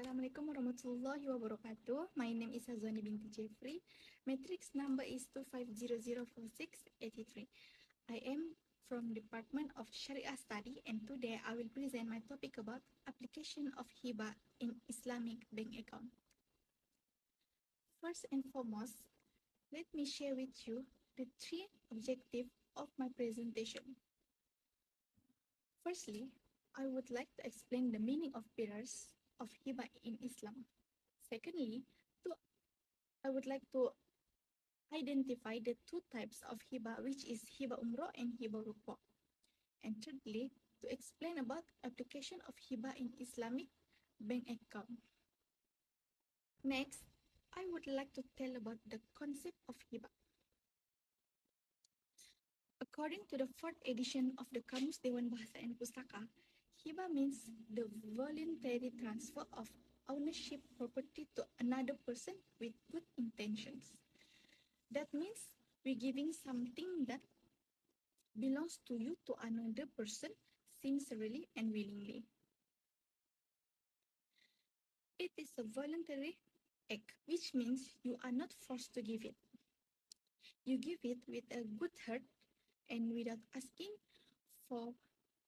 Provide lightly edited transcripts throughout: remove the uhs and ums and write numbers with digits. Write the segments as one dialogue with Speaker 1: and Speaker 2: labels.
Speaker 1: Assalamualaikum warahmatullahi wabarakatuh. My name is HAZWANI binti Jeffrey. Matrix number is 25004683. I am from Department of Shariah Study, and today I will present my topic about application of hiba in Islamic bank account. First and foremost, let me share with you the three objectives of my presentation. Firstly, I would like to explain the meaning of pillars of hiba in Islam. Secondly, I would like to identify the two types of hiba, which is hiba umroh and hiba rukbah. And thirdly, to explain about application of hiba in Islamic bank account. Next, I would like to tell about the concept of hiba. According to the fourth edition of the Kamus Dewan Bahasa and Pustaka, hiba means the voluntary transfer of ownership property to another person with good intentions. That means we're giving something that belongs to you to another person sincerely and willingly. It is a voluntary act, which means you are not forced to give it. You give it with a good heart and without asking for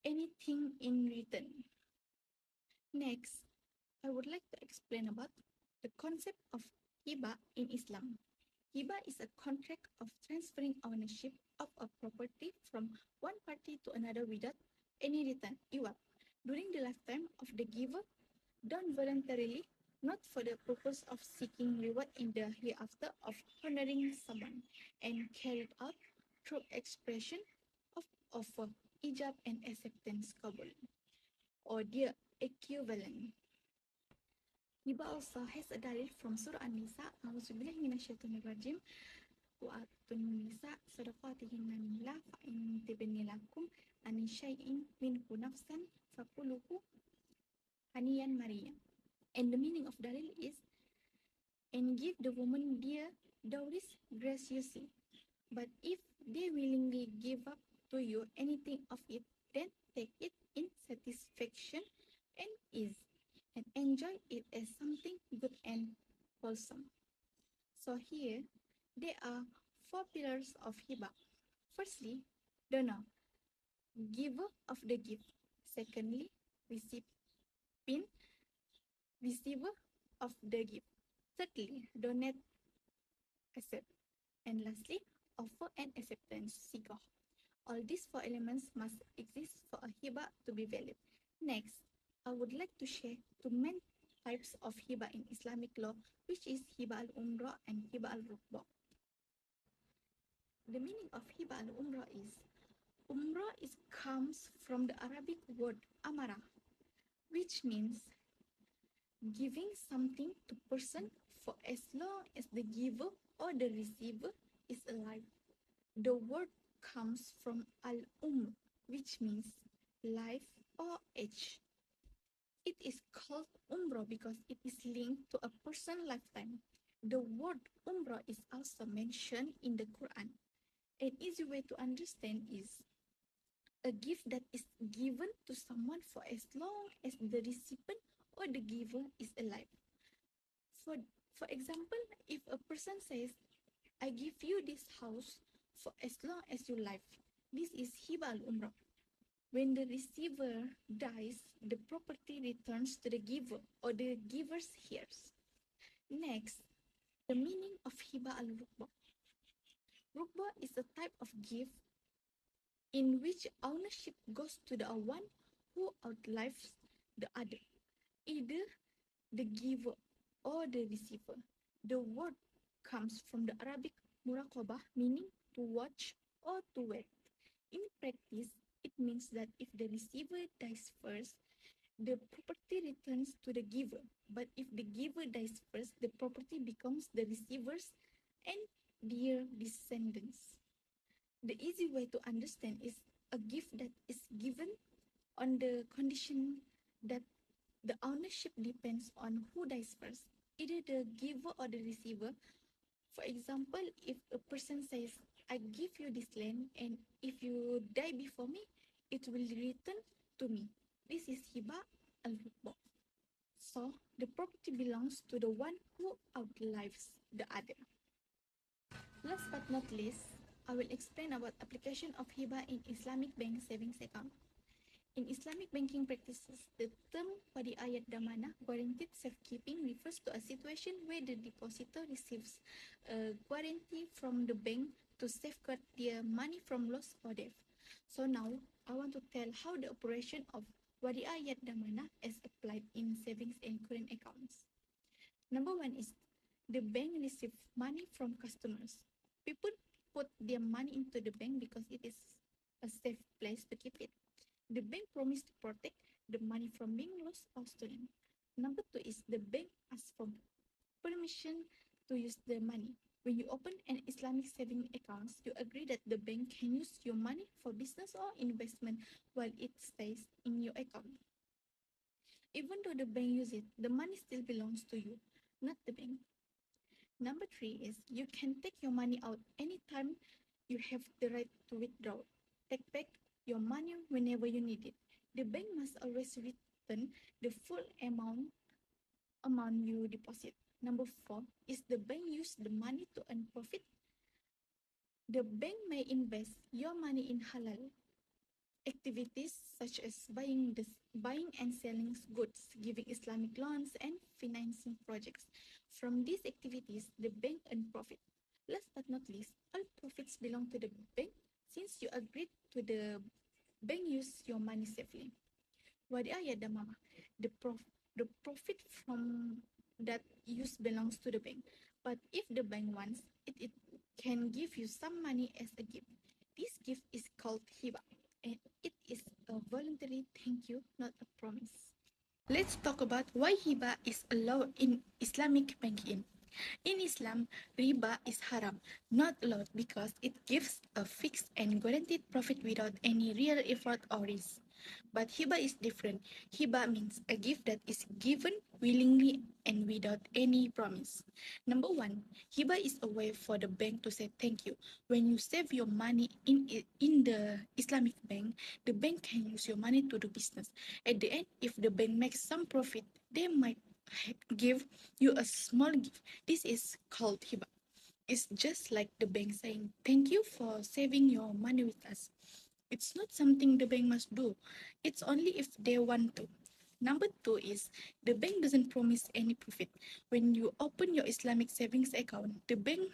Speaker 1: anything in return. Next, I would like to explain about the concept of hiba in Islam. Hiba is a contract of transferring ownership of a property from one party to another without any return, iwab, during the lifetime of the giver, done voluntarily, not for the purpose of seeking reward in the hereafter of honoring someone, and carried out through expression of offer, ijab and acceptance qabul, or their equivalent. Hiba also has a dalil from Surah An-Nisa, A'udzubillahi minasyaitonirrajim, wa atun nisa sadaqatihinna nillah fa in tibni lakum an syai'in minhu nafsan fakuluhu haniyan mariyan. And the meaning of dalil is, and give the woman their dowries graciously. But if they willingly give up to you anything of it, then take it in satisfaction and ease, and enjoy it as something good and wholesome. So here, there are four pillars of hiba. Firstly, donor, giver of the gift. Secondly, receiver of the gift. Thirdly, donate, accept. And lastly, offer and acceptance, sigah. All these four elements must exist for a hiba to be valid. Next, I would like to share two main types of hiba in Islamic law, which is hiba al-umrah and hiba al-rukbah. The meaning of hiba al-umrah is, umrah comes from the Arabic word amara, which means giving something to person for as long as the giver or the receiver is alive. The word comes from al-umr, which means life or age. It is called umrah because it is linked to a person's lifetime. The word umrah is also mentioned in the Quran. An easy way to understand is a gift that is given to someone for as long as the recipient or the giver is alive. For example, if a person says, I give you this house for as long as you live, this is hiba al-umrah. When the receiver dies, the property returns to the giver or the giver's heirs. Next, the meaning of hiba al-rukbah. Rukbah is a type of gift in which ownership goes to the one who outlives the other, either the giver or the receiver. The word comes from the Arabic muraqabah, meaning to watch or to wait. In practice, it means that if the receiver dies first, the property returns to the giver. But if the giver dies first, the property becomes the receiver's and their descendants. The easy way to understand is a gift that is given on the condition that the ownership depends on who dies first, either the giver or the receiver. For example, if a person says, I give you this land and if you die before me, it will return to me. This is hiba al-rukbah. So, the property belongs to the one who outlives the other. Last but not least, I will explain about application of hibah in Islamic bank savings account. In Islamic banking practices, the term wadi'ayat damana, guaranteed safekeeping, refers to a situation where the depositor receives a guarantee from the bank to safeguard their money from loss or death. So now, I want to tell how the operation of wadi'ayat damana is applied in savings and current accounts. Number one is the bank receives money from customers. People put their money into the bank because it is a safe place to keep it. The bank promised to protect the money from being lost or stolen. Number two is the bank asks for permission to use the money. When you open an Islamic saving account, you agree that the bank can use your money for business or investment while it stays in your account. Even though the bank uses it, the money still belongs to you, not the bank. Number three is you can take your money out anytime. You have the right to withdraw. Take back your money whenever you need it. The bank must always return the full amount you deposit. Number four is the bank use the money to earn profit. The bank may invest your money in halal activities such as buying and selling goods, giving Islamic loans, and financing projects. From these activities, the bank earn profit. Last but not least, all profits belong to the bank since you agreed to the bank use your money safely. Wadiah Damama, the profit from that use belongs to the bank. But if the bank wants, it can give you some money as a gift. This gift is called hiba, and it is a voluntary thank you, not a promise. Let's talk about why hiba is allowed in Islamic banking. In Islam, riba is haram, not allowed because it gives a fixed and guaranteed profit without any real effort or risk. But hiba is different. Hiba means a gift that is given willingly and without any promise. Number one, hiba is a way for the bank to say thank you. When you save your money in the Islamic bank can use your money to do business. At the end, if the bank makes some profit, they might give you a small gift. This is called hiba. It's just like the bank saying, thank you for saving your money with us. It's not something the bank must do. It's only if they want to. Number two is the bank doesn't promise any profit. When you open your Islamic savings account, the bank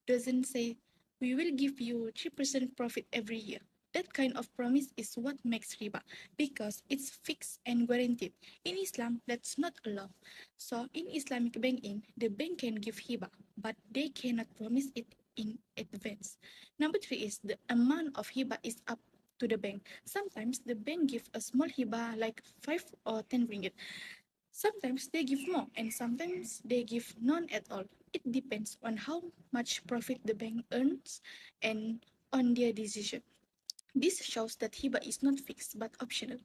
Speaker 1: doesn't say, we will give you 3% profit every year. That kind of promise is what makes riba because it's fixed and guaranteed. In Islam, that's not allowed. So, in Islamic banking, the bank can give hiba, but they cannot promise it in advance. Number three is the amount of hiba is up to the bank. Sometimes the bank give a small hiba like 5 or 10 ringgit. Sometimes they give more and sometimes they give none at all. It depends on how much profit the bank earns and on their decision. This shows that hiba is not fixed but optional.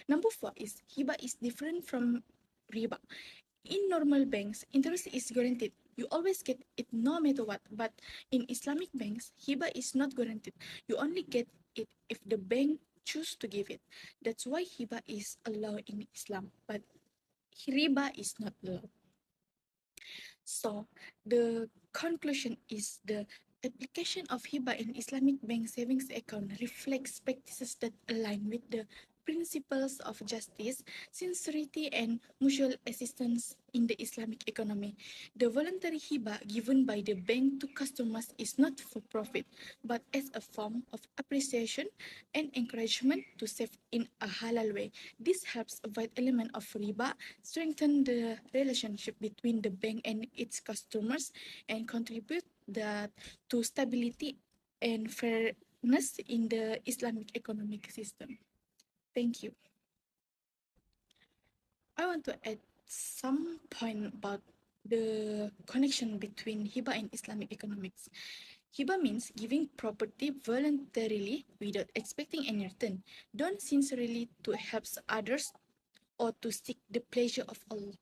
Speaker 1: Number four is hiba is different from riba. In normal banks, interest is guaranteed. You always get it no matter what. But in Islamic banks, hiba is not guaranteed. You only get it if the bank choose to give it. That's why hiba is allowed in Islam, but riba is not allowed. So the conclusion is the application of hiba in Islamic bank savings account reflects practices that align with the principles of justice, sincerity, and mutual assistance in the Islamic economy. The voluntary hiba given by the bank to customers is not for profit, but as a form of appreciation and encouragement to save in a halal way. This helps avoid element of riba, strengthen the relationship between the bank and its customers, and contribute that to stability and fairness in the Islamic economic system. Thank you. I want to add some point about the connection between hiba and Islamic economics. Hiba means giving property voluntarily without expecting any return, done sincerely to help others or to seek the pleasure of Allah.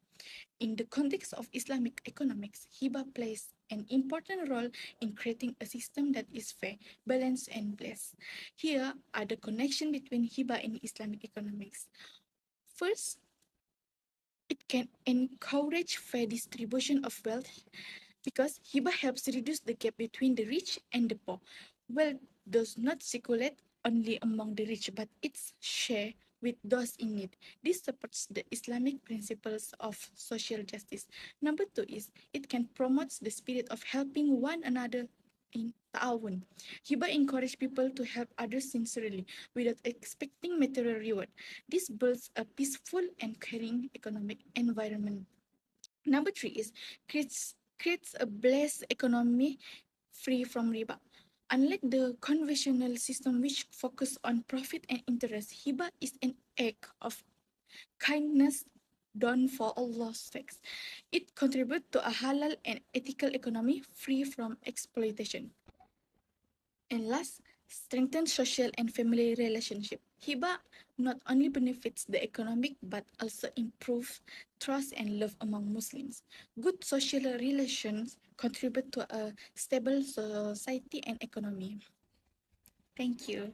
Speaker 1: In the context of Islamic economics, hiba plays an important role in creating a system that is fair, balanced, and blessed. Here are the connection between hiba and Islamic economics. First, It can encourage fair distribution of wealth because hiba helps reduce the gap between the rich and the poor. Wealth does not circulate only among the rich, but it's shared with those in need. This supports the Islamic principles of social justice. Number two is it can promote the spirit of helping one another in ta'awun. Hiba encourage people to help others sincerely without expecting material reward. This builds a peaceful and caring economic environment. Number three is creates a blessed economy free from riba. Unlike the conventional system which focus on profit and interest, hiba is an act of kindness done for Allah's sake. It contributes to a halal and ethical economy free from exploitation. And last, strengthen social and family relationship. Hiba not only benefits the economic but also improves trust and love among Muslims. Good social relations contribute to a stable society and economy. Thank you.